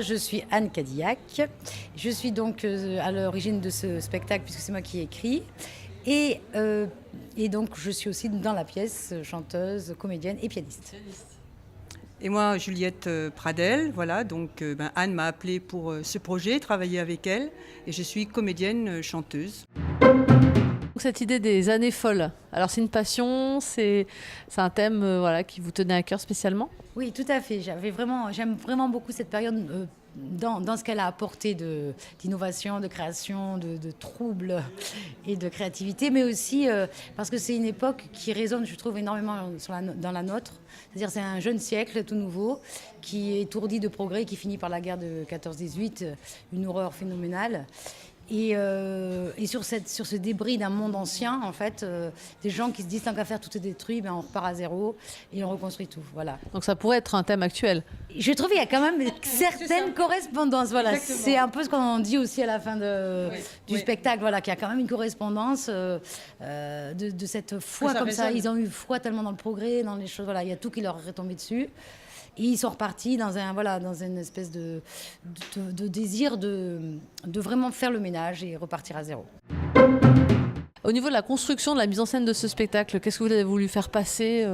je suis Anne Cadillac. Je suis donc à l'origine de ce spectacle puisque c'est moi qui ai écrit. Et donc, je suis aussi dans la pièce, chanteuse, comédienne et pianiste. Et moi, Juliette Pradel, voilà, donc Anne m'a appelée pour ce projet, travailler avec elle, et je suis comédienne, chanteuse. Cette idée des années folles, alors c'est une passion, c'est un thème qui vous tenait à cœur spécialement? Oui, tout à fait. J'aime vraiment beaucoup cette période dans ce qu'elle a apporté d'innovation, de création, de troubles et de créativité, mais aussi parce que c'est une époque qui résonne, je trouve, énormément dans la nôtre. C'est-à-dire c'est un jeune siècle tout nouveau qui est étourdi de progrès, qui finit par la guerre de 14-18, une horreur phénoménale. Et sur ce débris d'un monde ancien, en fait, des gens qui se disent tant qu'à faire tout est détruit, on repart à zéro et on reconstruit tout. Voilà. Donc ça pourrait être un thème actuel. Je trouve qu'il y a quand même certaines correspondances. Voilà. C'est un peu ce qu'on dit aussi à la fin du spectacle, voilà, qu'il y a quand même une correspondance de cette foi comme ça. Ils ont eu foi tellement dans le progrès, dans les choses. Voilà, il y a tout qui leur est tombé dessus. Et ils sont repartis dans une espèce de désir de vraiment faire le ménage et repartir à zéro. Au niveau de la construction, de la mise en scène de ce spectacle, qu'est-ce que vous avez voulu faire passer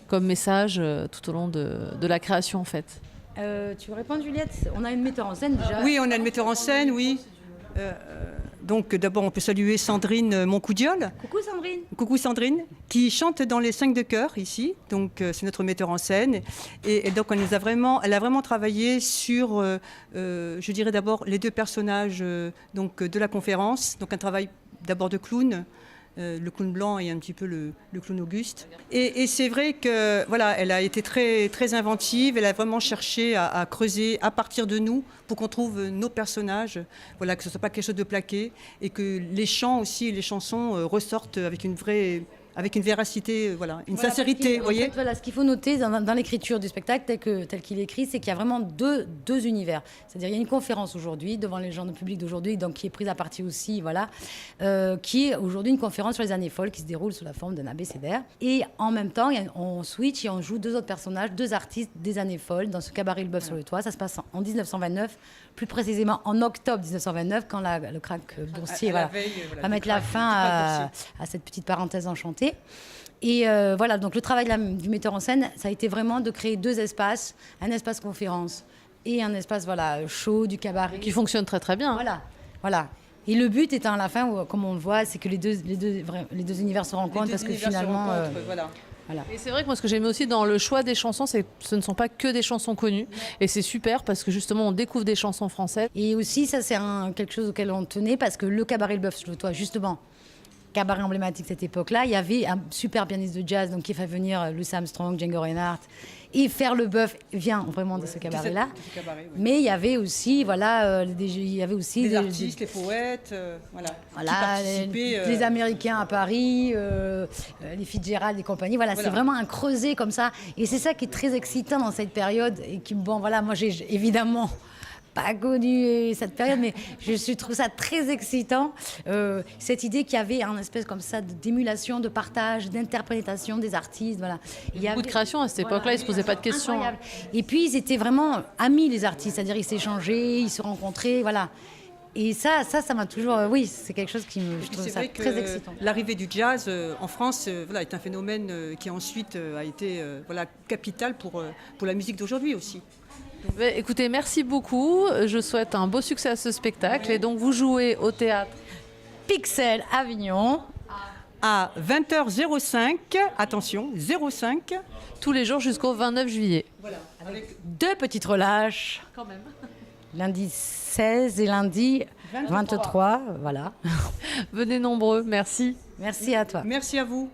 comme message tout au long de la création en fait? Tu veux répondre, Juliette? On a une metteur en scène déjà. Oui, on a une metteur en scène, oui. Donc d'abord, on peut saluer Sandrine Moncoudiol. Coucou Sandrine. Coucou Sandrine, qui chante dans les 5 de chœur ici. Donc c'est notre metteur en scène. Et donc elle a vraiment travaillé sur, je dirais d'abord, les deux personnages de la conférence. Donc un travail d'abord de clown. Le clown blanc et un petit peu le clown Auguste. Et c'est vrai que voilà, elle a été très, très inventive, elle a vraiment cherché à creuser à partir de nous pour qu'on trouve nos personnages, voilà, que ce ne soit pas quelque chose de plaqué et que les chants aussi et les chansons ressortent avec une véracité, une sincérité. Vous voyez. En fait, ce qu'il faut noter dans l'écriture du spectacle tel qu'il est écrit, c'est qu'il y a vraiment deux univers. C'est-à-dire il y a une conférence aujourd'hui devant les gens du public d'aujourd'hui, donc qui est prise à partie aussi, qui est aujourd'hui une conférence sur les années folles qui se déroule sous la forme d'un abécédaire. Et en même temps, on switch et on joue deux autres personnages, deux artistes des années folles dans ce cabaret Le Bœuf sur le toit. Ça se passe en 1929, plus précisément en octobre 1929, quand le krach boursier va mettre la fin à cette petite parenthèse enchantée. Et donc le travail du metteur en scène, ça a été vraiment de créer deux espaces, un espace conférence et un espace show du cabaret. Qui fonctionne très très bien. Voilà. Et le but étant à la fin, comme on le voit, c'est que les deux univers se rencontrent parce que finalement... Voilà. Et c'est vrai que moi ce que j'aime aussi dans le choix des chansons, c'est que ce ne sont pas que des chansons connues. Et c'est super parce que justement on découvre des chansons françaises. Et aussi ça c'est quelque chose auquel on tenait parce que le cabaret Le Bœuf sur le toit, justement, cabaret emblématique de cette époque-là, il y avait un super pianiste de jazz qui fait venir Louis Armstrong, Django Reinhardt, et faire Le Bœuf vient vraiment de ce cabaret-là. Mais il y avait aussi, des artistes, les poètes, les Américains à Paris, les Fitzgerald et compagnie. C'est vraiment un creuset comme ça. Et c'est ça qui est très excitant dans cette période. Et qui, moi j'ai évidemment pas connu cette période, mais je trouve ça très excitant, cette idée qu'il y avait un espèce comme ça d'émulation, de partage, d'interprétation des artistes. Voilà. Il y avait beaucoup de création à cette époque-là, ils ne se posaient pas de questions. Incroyable. Et puis ils étaient vraiment amis, les artistes, c'est-à-dire ils s'échangeaient, ils se rencontraient, voilà. Et ça m'a toujours... c'est quelque chose je trouve ça très excitant. L'arrivée du jazz en France est un phénomène qui ensuite a été capital pour la musique d'aujourd'hui aussi. Écoutez, merci beaucoup. Je souhaite un beau succès à ce spectacle. Et donc, vous jouez au théâtre Pixel Avignon à 20h05. Attention, 05. Tous les jours jusqu'au 29 juillet. Voilà. Avec deux petites relâches. Quand même. Lundi 16 et lundi 23. Voilà. Venez nombreux. Merci. Merci à toi. Merci à vous.